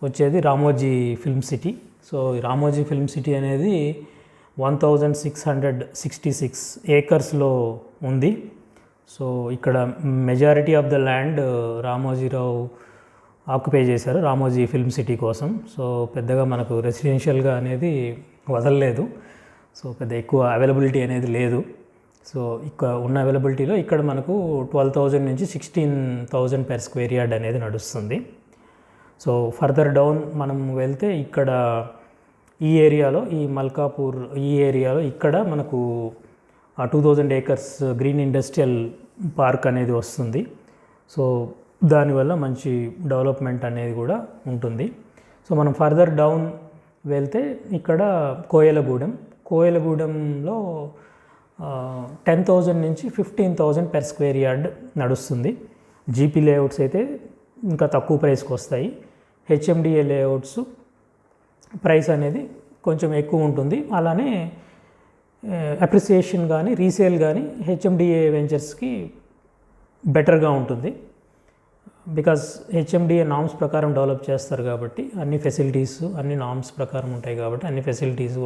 వచ్చేది Ramoji film city. So Ramoji film city అనేది 1666 ఏకర్స్లో ఉంది. సో ఇక్కడ majority of the land Ramoji Rao occupy చేశారు రామోజీ ఫిల్మ్ సిటీ కోసం. సో పెద్దగా మనకు రెసిడెన్షియల్గా అనేది వదలలేదు. సో పెద్ద ఎక్కువ అవైలబిలిటీ అనేది లేదు. సో ఇక్కడ ఉన్న అవైలబిలిటీలో ఇక్కడ మనకు 12,000 నుంచి 16,000 పెర్ స్క్వేర్ యార్డ్ అనేది నడుస్తుంది. సో ఫర్దర్ డౌన్ మనం వెళ్తే ఇక్కడ ఈ ఏరియాలో, ఈ మల్కాపూర్ ఈ ఏరియాలో ఇక్కడ మనకు 2,000 acres గ్రీన్ ఇండస్ట్రియల్ పార్క్ అనేది వస్తుంది. సో దానివల్ల మంచి డెవలప్మెంట్ అనేది కూడా ఉంటుంది. సో మనం ఫర్దర్ డౌన్ వెళ్తే ఇక్కడ కోయలగూడెంలో 10,000 నుంచి 15,000 పెర్ స్క్వేర్ యార్డ్ నడుస్తుంది. జీపీ లేఅవుట్స్ అయితే ఇంకా తక్కువ ప్రైస్కి వస్తాయి. హెచ్ఎండిఏ లేఅవుట్స్ ప్రైస్ అనేది కొంచెం ఎక్కువ ఉంటుంది. అలానే అప్రిసియేషన్ కానీ రీసేల్ కానీ హెచ్ఎండిఏ వెంచర్స్కి బెటర్గా ఉంటుంది. బికాస్ హెచ్ఎండిఏ నామ్స్ ప్రకారం డెవలప్ చేస్తారు కాబట్టి అన్ని ఫెసిలిటీస్ అన్ని నామ్స్ ప్రకారం ఉంటాయి కాబట్టి అన్ని ఫెసిలిటీస్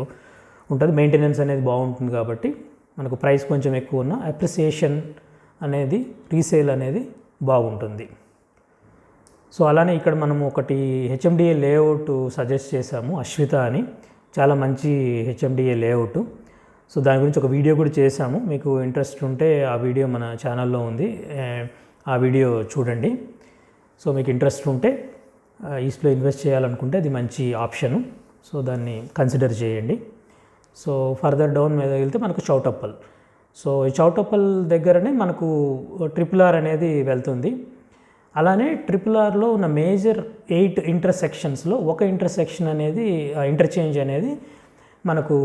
ఉంటుంది. మెయింటెనెన్స్ అనేది బాగుంటుంది కాబట్టి మనకు ప్రైస్ కొంచెం ఎక్కువ ఉన్న అప్రిసియేషన్ అనేది రీసేల్ అనేది బాగుంటుంది. సో అలానే ఇక్కడ మనం ఒకటి హెచ్ఎండిఏ లేఅవుట్ సజెస్ట్ చేశాము, అశ్విత అని. చాలా మంచి హెచ్ఎండిఏ లేఅవుట్. సో దాని గురించి ఒక వీడియో కూడా చేశాము. మీకు ఇంట్రెస్ట్ ఉంటే ఆ వీడియో మన ఛానల్లో ఉంది, ఆ వీడియో చూడండి. సో మీకు ఇంట్రెస్ట్ ఉంటే ఈస్ట్లో ఇన్వెస్ట్ చేయాలనుకుంటే అది మంచి ఆప్షను. సో దాన్ని కన్సిడర్ చేయండి. సో ఫర్దర్ డౌన్ మీద వెళ్తే మనకు చౌటప్పల్. సో ఈ చౌటప్పల్ దగ్గరనే మనకు RRR అనేది వెళ్తుంది. అలానే RRRలో ఉన్న మేజర్ 8 ఇంటర్సెక్షన్స్లో ఒక ఇంటర్సెక్షన్ అనేది ఇంటర్చేంజ్ అనేది మనకు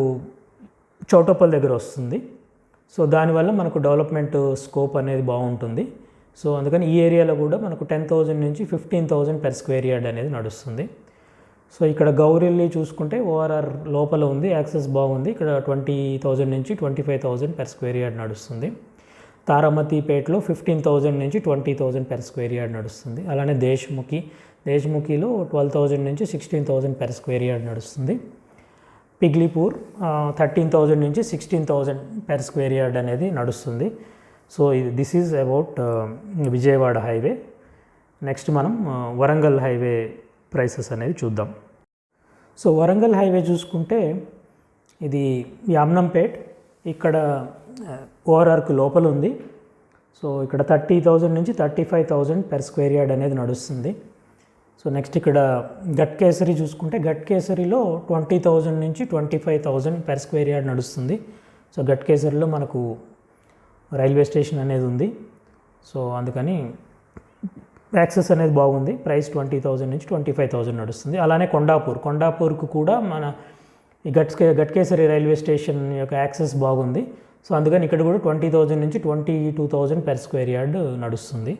చౌటప్పల్ దగ్గర వస్తుంది. సో దానివల్ల మనకు డెవలప్మెంట్ స్కోప్ అనేది బాగుంటుంది. సో అందుకని ఈ ఏరియాలో కూడా మనకు 10,000 నుంచి 15,000 పెర్ స్క్వేర్ యార్డ్ అనేది నడుస్తుంది. సో ఇక్కడ గౌరెల్లి చూసుకుంటే ORR లోపల ఉంది, యాక్సెస్ బాగుంది. ఇక్కడ 20,000 నుంచి 25,000 పెర్ స్క్వేర్ యార్డ్ నడుస్తుంది. తారామతిపేటలో 15,000 నుంచి 20,000 పెర్ స్క్వేర్ యార్డ్ నడుస్తుంది. అలానే దేశ్ముఖిలో 12,000 నుంచి 16,000 పెర్ స్క్వేర్ యార్డ్ నడుస్తుంది. పిగ్లీపూర్ 13,000 నుంచి 16,000 పెర్ స్క్వేర్ యార్డ్ అనేది నడుస్తుంది. So this is about Vijayawada highway. Next మనం వరంగల్ హైవే ప్రైసెస్ అనేది చూద్దాం. సో వరంగల్ హైవే చూసుకుంటే ఇది యామ్నంపేట్, ఇక్కడ ఓఆర్ఆర్కు లోపల ఉంది. సో ఇక్కడ 30,000 నుంచి 35,000 పెర్ స్క్వేర్ యార్డ్ అనేది నడుస్తుంది. సో నెక్స్ట్ ఇక్కడ గట్కేసరి చూసుకుంటే గట్కేసరిలో 20,000 నుంచి 25,000 పెర్ స్క్వేర్ యార్డ్ నడుస్తుంది. సో గట్కేసరిలో మనకు రైల్వే స్టేషన్ అనేది ఉంది. సో అందుకని యాక్సెస్ అనేది బాగుంది. ప్రైస్ 20,000 నుంచి 25,000 నడుస్తుంది. అలానే కొండాపూర్కు కూడా మన ఈ గట్కేసరి రైల్వే స్టేషన్ యొక్క యాక్సెస్ బాగుంది. సో అందుకని ఇక్కడ కూడా 20,000 నుంచి 22,000 పెర్ స్క్వేర్ యార్డ్ నడుస్తుంది.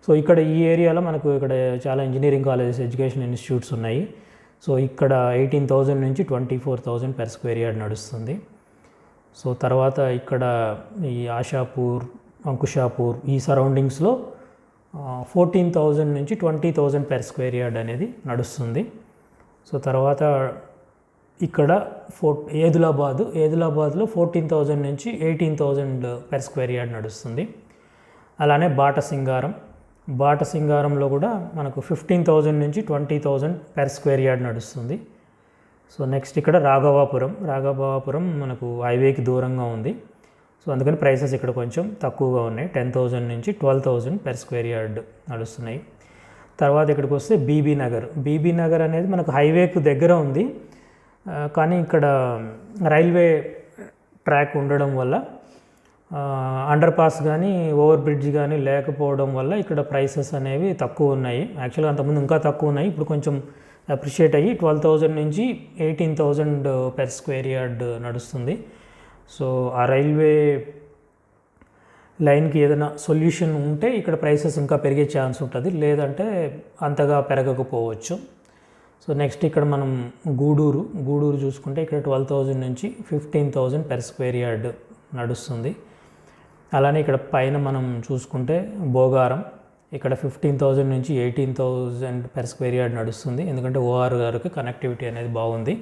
సో ఇక్కడ ఈ ఏరియాలో మనకు ఇక్కడ చాలా ఇంజనీరింగ్ కాలేజెస్, ఎడ్యుకేషన్ ఇన్స్టిట్యూట్స్ ఉన్నాయి. సో ఇక్కడ 18,000 నుంచి 24,000 పెర్ స్క్వేర్ యార్డ్ నడుస్తుంది. సో తర్వాత ఇక్కడ ఈ ఆషాపూర్, అంకుషాపూర్ ఈ సరౌండింగ్స్లో 14,000 నుంచి 20,000 పెర్ స్క్వేర్ యార్డ్ అనేది నడుస్తుంది. సో తర్వాత ఇక్కడ ఏదులాబాద్లో 14,000 నుంచి 18,000 పెర్ స్క్వేర్ యార్డ్ నడుస్తుంది. అలానే బాటసింగారంలో కూడా మనకు 15,000 నుంచి 20,000 పెర్ స్క్వేర్ యార్డ్ నడుస్తుంది. సో నెక్స్ట్ ఇక్కడ రాఘవాపురం మనకు హైవేకి దూరంగా ఉంది. సో అందుకని ప్రైసెస్ ఇక్కడ కొంచెం తక్కువగా ఉన్నాయి. 10,000 నుంచి 12,000 పెర్ స్క్వేర్ యార్డ్ నడుస్తున్నాయి. తర్వాత ఇక్కడికి వస్తే బీబీ నగర్ అనేది మనకు హైవేకు దగ్గర ఉంది. కానీ ఇక్కడ రైల్వే ట్రాక్ ఉండడం వల్ల అండర్ పాస్ కానీ ఓవర్ బ్రిడ్జ్ కానీ లేకపోవడం వల్ల ఇక్కడ ప్రైసెస్ అనేవి తక్కువ ఉన్నాయి. యాక్చువల్గా అంతకుముందు ఇంకా తక్కువ ఉన్నాయి, ఇప్పుడు కొంచెం అప్రిషియేట్ అయ్యి 12,000 నుంచి 18,000 పెర్ స్క్వేర్ యార్డ్ నడుస్తుంది. సో ఆ రైల్వే లైన్కి ఏదైనా సొల్యూషన్ ఉంటే ఇక్కడ ప్రైసెస్ ఇంకా పెరిగే ఛాన్స్ ఉంటుంది, లేదంటే అంతగా పెరగకపోవచ్చు. సో నెక్స్ట్ ఇక్కడ మనం గూడూరు చూసుకుంటే ఇక్కడ 12,000 నుంచి 15,000 పెర్ స్క్వేర్ యార్డ్ నడుస్తుంది. అలానే ఇక్కడ పైన మనం చూసుకుంటే భోగారం, ఇక్కడ 15,000 నుంచి 18,000 పెర్ స్క్వేర్ యార్డ్ నడుస్తుంది, ఎందుకంటే ఓఆర్ఆర్కి కనెక్టివిటీ అనేది బాగుంది.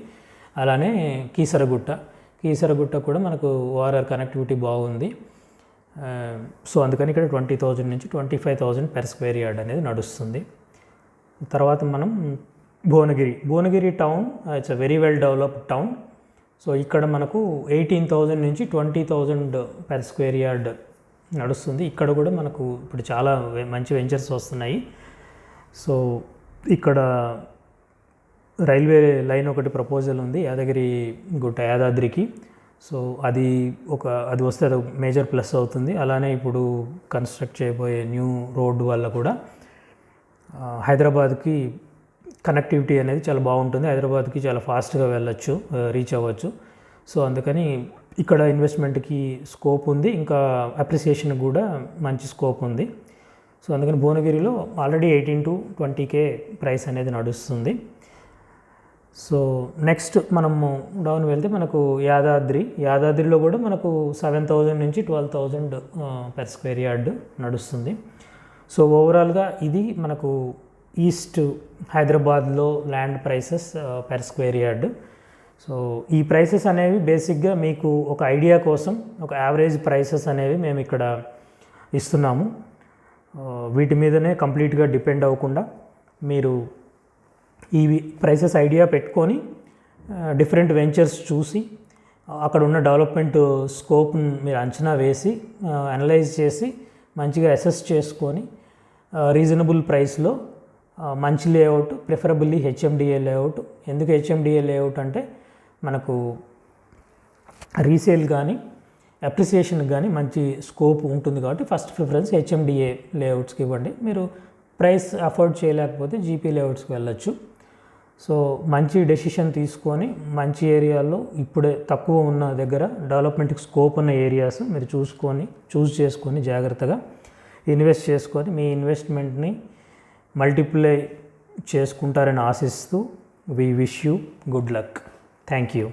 అలానే కీసరగుట్ట కూడా మనకు ఓఆర్ఆర్ కనెక్టివిటీ బాగుంది. సో అందుకని ఇక్కడ 20,000 నుంచి 25,000 పెర్ స్క్వేర్ యార్డ్ అనేది నడుస్తుంది. తర్వాత మనం Bhuvanagiri town, it's a very well developed town. So ఇక్కడ మనకు 18,000 నుంచి 20,000 పెర్ స్క్వేర్ యార్డ్ నడుస్తుంది. ఇక్కడ కూడా మనకు ఇప్పుడు చాలా మంచి వెంచర్స్ వస్తున్నాయి. సో ఇక్కడ రైల్వే లైన్ ఒకటి ప్రపోజల్ ఉంది యాదాద్రికి. సో అది వస్తే అది మేజర్ ప్లస్ అవుతుంది. అలానే ఇప్పుడు కన్స్ట్రక్ట్ చేయబోయే న్యూ రోడ్డు వల్ల కూడా హైదరాబాద్కి కనెక్టివిటీ అనేది చాలా బాగుంటుంది. హైదరాబాద్కి చాలా ఫాస్ట్గా రీచ్ అవ్వచ్చు. సో అందుకని ఇక్కడ ఇన్వెస్ట్మెంట్కి స్కోప్ ఉంది, ఇంకా అప్రిసియేషన్ కూడా మంచి స్కోప్ ఉంది. సో అందుకని భువనగిరిలో ఆల్రెడీ 18 to 20K ప్రైస్ అనేది నడుస్తుంది. సో నెక్స్ట్ మనము డౌన్ వెళ్తే మనకు యాదాద్రిలో కూడా మనకు 7,000 నుంచి 12,000 పెర్ స్క్వేర్ యార్డ్ నడుస్తుంది. సో ఓవరాల్గా ఇది మనకు ఈస్ట్ హైదరాబాద్లో land prices per square yard. So ఈ ప్రైసెస్ అనేవి బేసిక్గా మీకు ఒక ఐడియా కోసం ఒక యావరేజ్ ప్రైసెస్ అనేవి మేము ఇక్కడ ఇస్తున్నాము. వీటి మీదనే కంప్లీట్గా డిపెండ్ అవ్వకుండా మీరు ఈ ప్రైసెస్ ఐడియా పెట్టుకొని డిఫరెంట్ వెంచర్స్ చూసి అక్కడ ఉన్న డెవలప్మెంట్ స్కోప్ని మీరు అంచనా వేసి అనలైజ్ చేసి మంచిగా అసెస్ చేసుకొని రీజనబుల్ ప్రైస్లో మంచి లేఅవుట్, ప్రిఫరబుల్లీ హెచ్ఎండిఏ లేఅవుట్. ఎందుకు హెచ్ఎండిఏ లేఅవుట్ అంటే మనకు రీసేల్ కానీ అప్రిసియేషన్ కానీ మంచి స్కోప్ ఉంటుంది కాబట్టి ఫస్ట్ ప్రిఫరెన్స్ హెచ్ఎండిఏ లేఅవుట్స్కి ఇవ్వండి. మీరు ప్రైస్ అఫోర్డ్ చేయలేకపోతే జీపీ లేఅవుట్స్కి వెళ్ళొచ్చు. సో మంచి డెసిషన్ తీసుకొని మంచి ఏరియాలో ఇప్పుడే తక్కువ ఉన్న దగ్గర డెవలప్మెంట్కి స్కోప్ ఉన్న ఏరియాస్ మీరు చూస్ చేసుకొని జాగ్రత్తగా ఇన్వెస్ట్ చేసుకొని మీ ఇన్వెస్ట్మెంట్ని మల్టిప్లై చేసుకుంటారని ఆశిస్తూ we wish you good luck. Thank you.